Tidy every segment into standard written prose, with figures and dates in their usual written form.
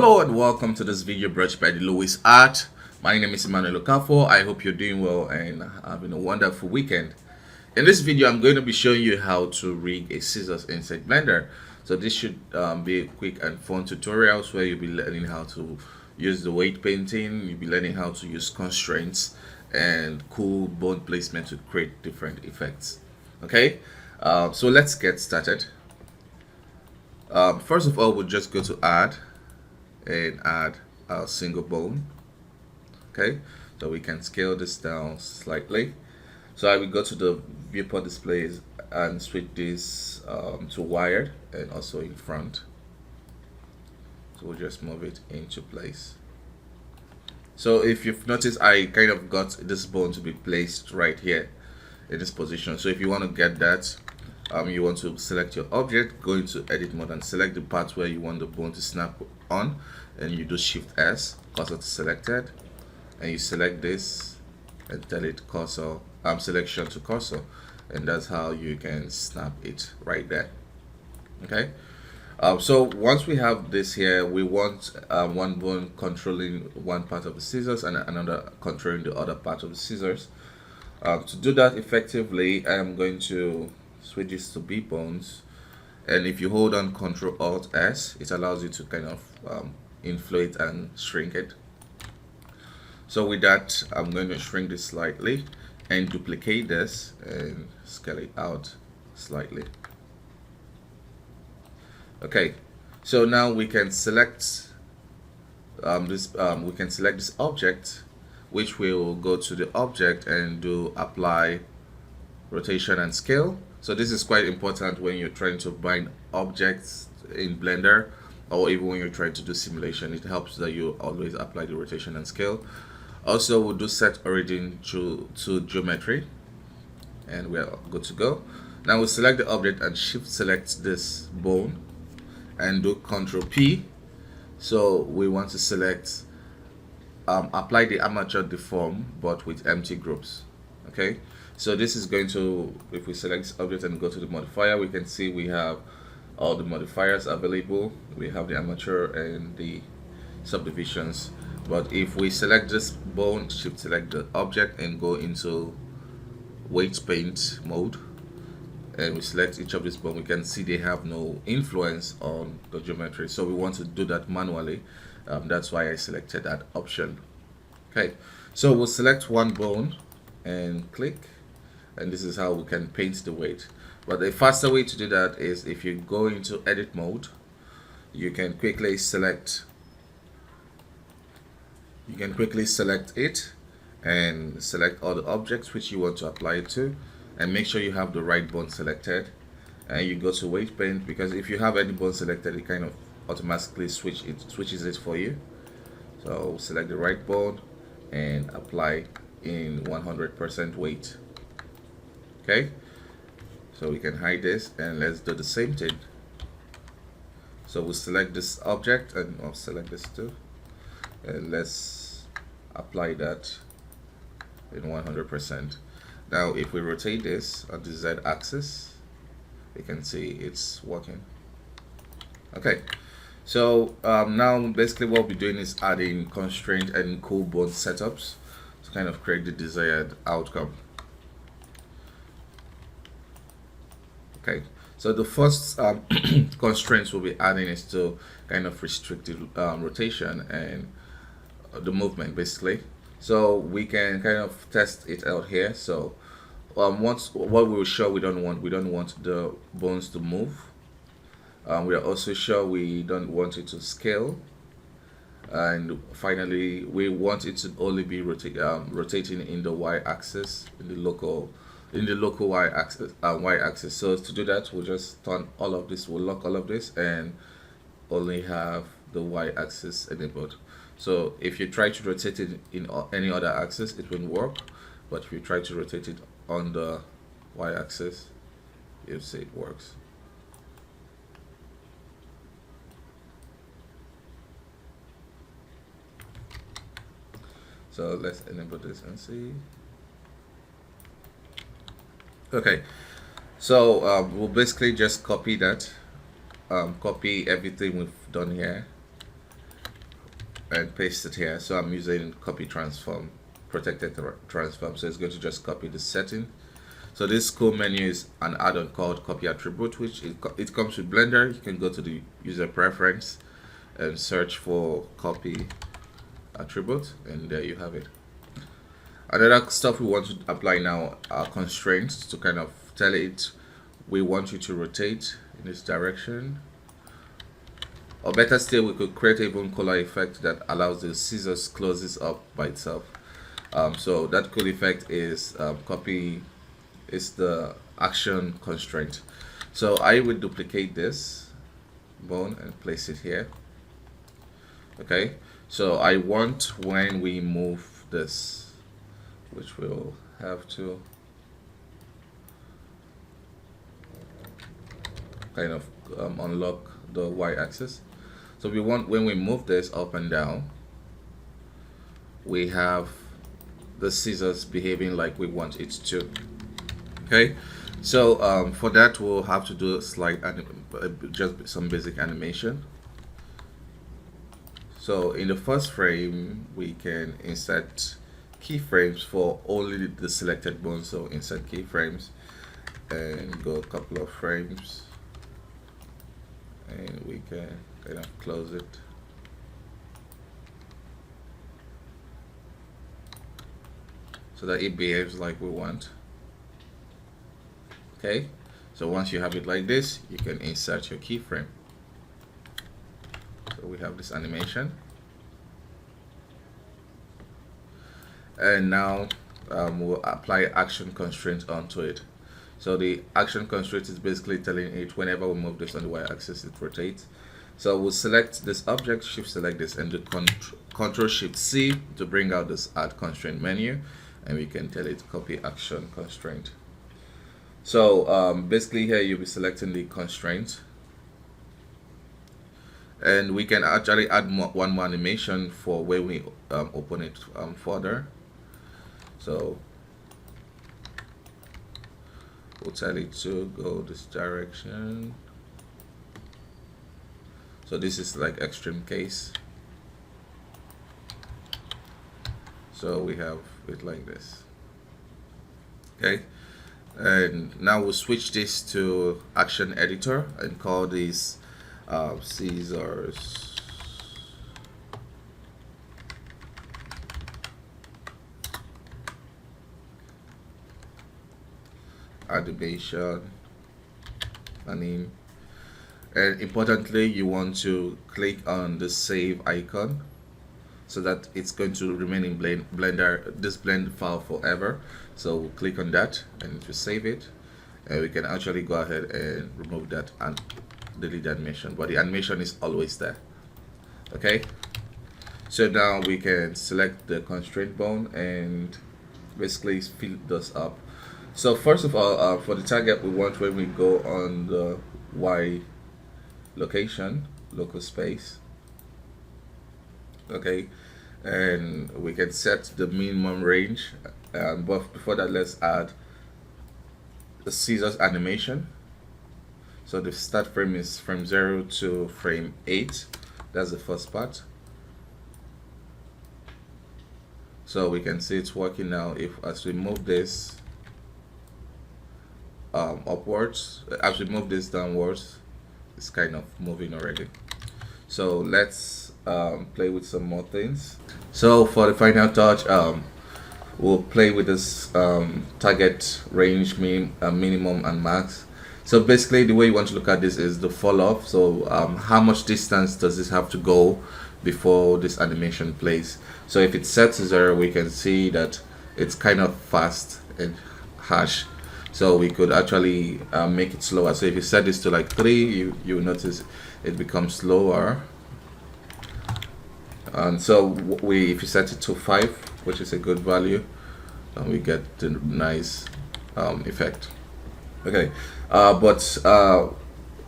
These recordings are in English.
Hello and welcome to this video brought by the Lewis Art. My name is Emmanuel Okafo. I hope you're doing well and having a wonderful weekend. In this video, I'm going to be showing you how to rig a scissors inside Blender. So this should be a quick and fun tutorials where you'll be learning how to use the weight painting, you'll be learning how to use constraints and cool bone placement to create different effects. Okay, so let's get started. First of all, we'll just go to add and add a single bone. Okay, so we can scale this down slightly. So I will go to the viewport displays and switch this to wired and also in front. So we'll just move it into place. So if you've noticed, I kind of got this bone to be placed right here in this position. So if you want to get that, you want to select your object, go into edit mode and select the part where you want the bone to snap on, and you do Shift S, cursor to selected, and you select this and tell it cursor selection to cursor, and that's how you can snap it right there. Okay, so once we have this here, we want one bone controlling one part of the scissors and another controlling the other part of the scissors. To do that effectively, I'm going to switch this to B bones, and if you hold on Ctrl Alt S, it allows you to kind of inflate and shrink it. So with that, I'm going to shrink this slightly and duplicate this and scale it out slightly. Okay, so now we can select this object, which will go to the object and do apply rotation and scale. So this is quite important when you're trying to bind objects in Blender, or even when you're trying to do simulation. It helps that you always apply the rotation and scale. Also, we'll do set origin to geometry, and we're good to go. Now we'll select the object and shift select this bone and do Ctrl P. So we want to select apply the armature deform but with empty groups. Okay, so this is going to, if we select this object and go to the modifier, we can see we have all the modifiers available. We have the armature and the subdivisions. But if we select this bone, shift select the object and go into weight paint mode, and we select each of these bone, we can see they have no influence on the geometry. So we want to do that manually. That's why I selected that option. Okay, so we'll select one bone and click, and this is how we can paint the weight. But the faster way to do that is if you go into edit mode, you can quickly select it and select all the objects which you want to apply it to, and make sure you have the right bone selected, and you go to weight paint, because if you have any bone selected, it kind of automatically switches it for you. So select the right bone and apply in 100% weight. Okay, so we can hide this, and let's do the same thing. So we'll select this object and I'll select this too, and let's apply that in 100%. Now if we rotate this on the Z axis, you can see it's working. Okay, so now basically what we're doing is adding constraint and cool bone setups to kind of create the desired outcome. Okay, so the first constraints we'll be adding is to kind of restrict the rotation and the movement basically. So we can kind of test it out here. So once what we will show, we don't want the bones to move. We are also sure we don't want it to scale, and finally we want it to only be rotating in the y-axis, in the local y-axis. So to do that, we'll just turn all of this, we'll lock all of this and only have the y-axis enabled. So if you try to rotate it in any other axis, it won't work, but if you try to rotate it on the y-axis, you'll see it works. So let's enable this and see. Okay, so we'll basically just copy that, copy everything we've done here, and paste it here. So I'm using copy transform, protected transform. So it's going to just copy the setting. So this cool menu is an add-on called copy attribute, which it comes with Blender. You can go to the user preference and search for copy attribute, and there you have it. Another stuff we want to apply now are constraints to kind of tell it we want you to rotate in this direction. Or better still, we could create even color effect that allows the scissors closes up by itself. So that cool effect is copy is the action constraint. So I would duplicate this bone and place it here. Okay, so I want when we move this, which we'll have to kind of unlock the y-axis. So we want when we move this up and down, we have the scissors behaving like we want it to. Okay, so for that we'll have to do a slight just some basic animation. So in the first frame we can insert keyframes for only the selected bone. So insert keyframes and go a couple of frames, and we can kind of close it. So that it behaves like we want. Okay, so once you have it like this, you can insert your keyframe. So we have this animation, and now we'll apply action constraint onto it. So the action constraint is basically telling it whenever we move this on the y-axis, it rotates. So we'll select this object, shift select this, and do Control Shift C to bring out this add constraint menu, and we can tell it copy action constraint. So basically here you'll be selecting the constraint, and we can actually add one more animation for where we open it further. So we'll tell it to go this direction. So this is like extreme case. So we have it like this. Okay, and now we'll switch this to action editor and call this scissors animation name. And importantly, you want to click on the save icon so that it's going to remain in Blender, this blend file forever. So we'll click on that and to save it, and we can actually go ahead and remove that and delete the animation, but the animation is always there. Okay, so now we can select the constraint bone and basically fill this up. So first of all, for the target, we want when we go on the Y location, local space. Okay, and we can set the minimum range, but before that, let's add the scissors animation. So the start frame is frame 0 to frame 8. That's the first part. So we can see it's working now. If as we move this upwards, as we move this downwards, it's kind of moving already. So let's play with some more things. So for the final touch, we'll play with this target range, minimum and max. So basically the way you want to look at this is the fall off. So how much distance does this have to go before this animation plays? So if it's set to 0, we can see that it's kind of fast and harsh. So we could actually make it slower. So if you set this to like 3, you will notice it becomes slower. And so if you set it to 5, which is a good value, we get the nice effect. Okay, but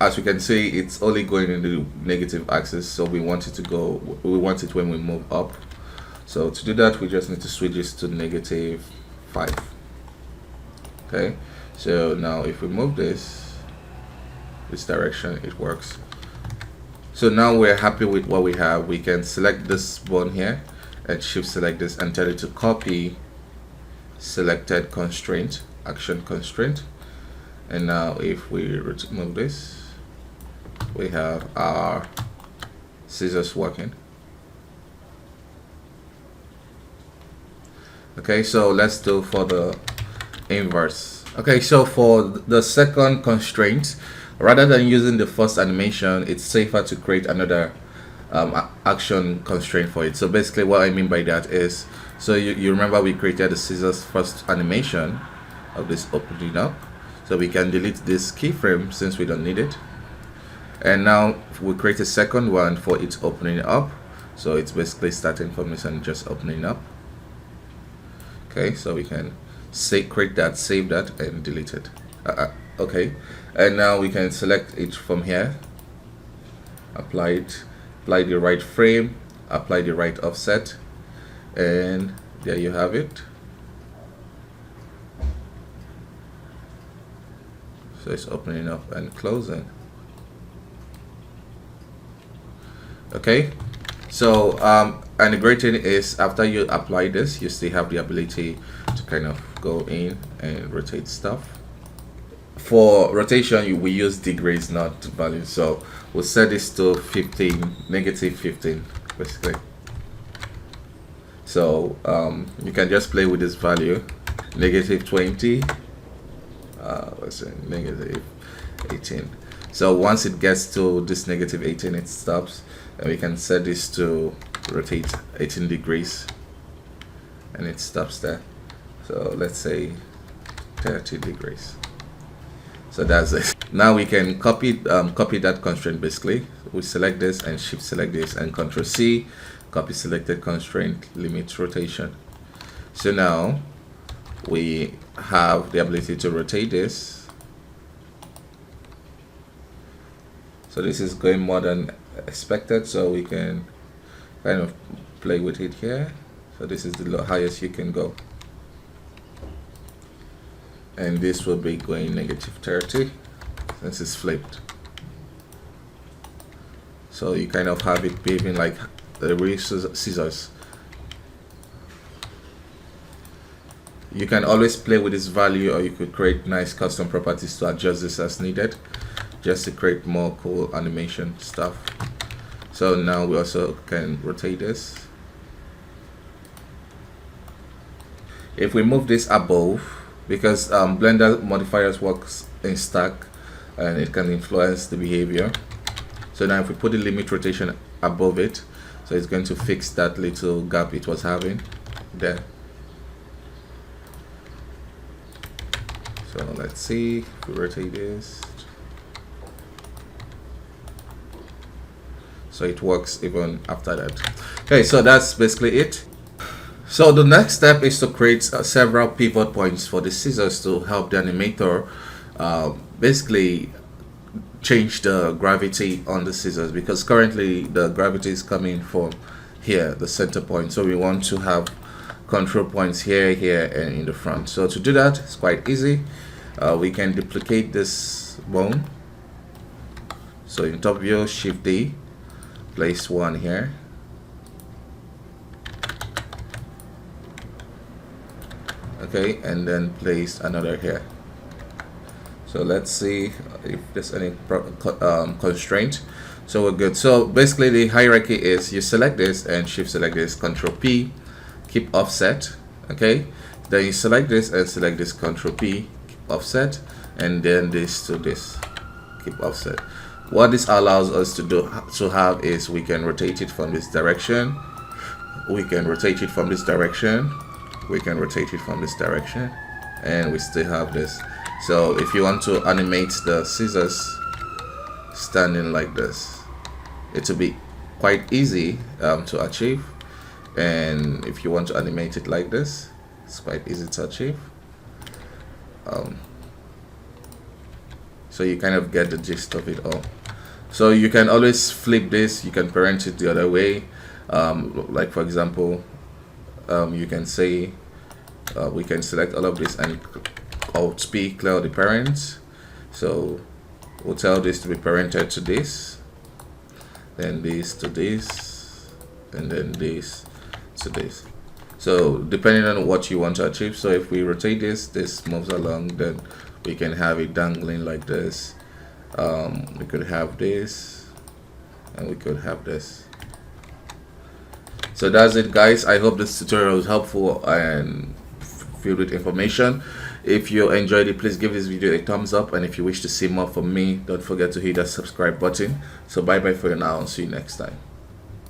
as you can see, it's only going in the negative axis, so we want it to go, we want it when we move up. So to do that, we just need to switch this to -5. Okay, so now if we move this direction, it works. So now we're happy with what we have. We can select this one here and shift select this and tell it to copy selected constraint, action constraint. And now if we remove this, we have our scissors working. Okay, so let's do for the inverse. Okay, so for the second constraint, rather than using the first animation, it's safer to create another action constraint for it. So basically what I mean by that is, so you remember we created the scissors first animation of this opening up, so we can delete this keyframe since we don't need it. And now we create a second one for it opening up, so it's basically starting from this and just opening up. Okay, so we can create that, save that, and delete it. Okay, and now we can select it from here, apply the right frame, apply the right offset, and there you have it. So it's opening up and closing. Okay, so and the great thing is, after you apply this, you still have the ability to kind of go in and rotate stuff. For rotation, we use degrees, not values. So we'll set this to 15, negative 15, basically. So you can just play with this value, negative 20, let's say negative 18. So once it gets to this negative 18, it stops, and we can set this to rotate 18 degrees, and it stops there. So let's say 30 degrees. So that's it. Now we can copy that constraint. Basically, we select this and shift select this and Control C, copy selected constraint, limit rotation. So now we have the ability to rotate this. So this is going more than expected, so we can kind of play with it here. So this is the highest you can go, and this will be going negative 30 since it's flipped. So you kind of have it behaving like the real scissors. You can always play with this value, or you could create nice custom properties to adjust this as needed, just to create more cool animation stuff. So now we also can rotate this. If we move this above, because Blender modifiers works in stack and it can influence the behavior. So now if we put the limit rotation above it, so it's going to fix that little gap it was having there. So let's see if we rotate this. So it works even after that. Okay, so that's basically it. So the next step is to create several pivot points for the scissors to help the animator basically change the gravity on the scissors, because currently the gravity is coming from here, the center point. So we want to have control points here, here, and in the front. So to do that, it's quite easy. We can duplicate this bone. So in top view, Shift D, place one here. Okay, and then place another here. So let's see if there's any constraint. So we're good. So basically the hierarchy is you select this and shift select this, Control P, keep offset. Okay, then you select this and select this, Control P, keep offset, and then this to this, keep offset. What this allows us to have is we can rotate it from this direction, we can rotate it from this direction, we can rotate it from this direction, and we still have this. So if you want to animate the scissors standing like this, it will be quite easy to achieve. And if you want to animate it like this, it's quite easy to achieve. So you kind of get the gist of it all. So you can always flip this, you can parent it the other way. Like for example, you can say we can select all of this and Alt P, clear the parents. So we'll tell this to be parented to this, then this to this, and then this to this. So depending on what you want to achieve, so if we rotate this moves along, then we can have it dangling like this. We could have this, and we could have this. So that's it, guys. I hope this tutorial was helpful and filled with information. If you enjoyed it, please give this video a thumbs up, and if you wish to see more from me, don't forget to hit that subscribe button. So bye bye for now, and see you next time.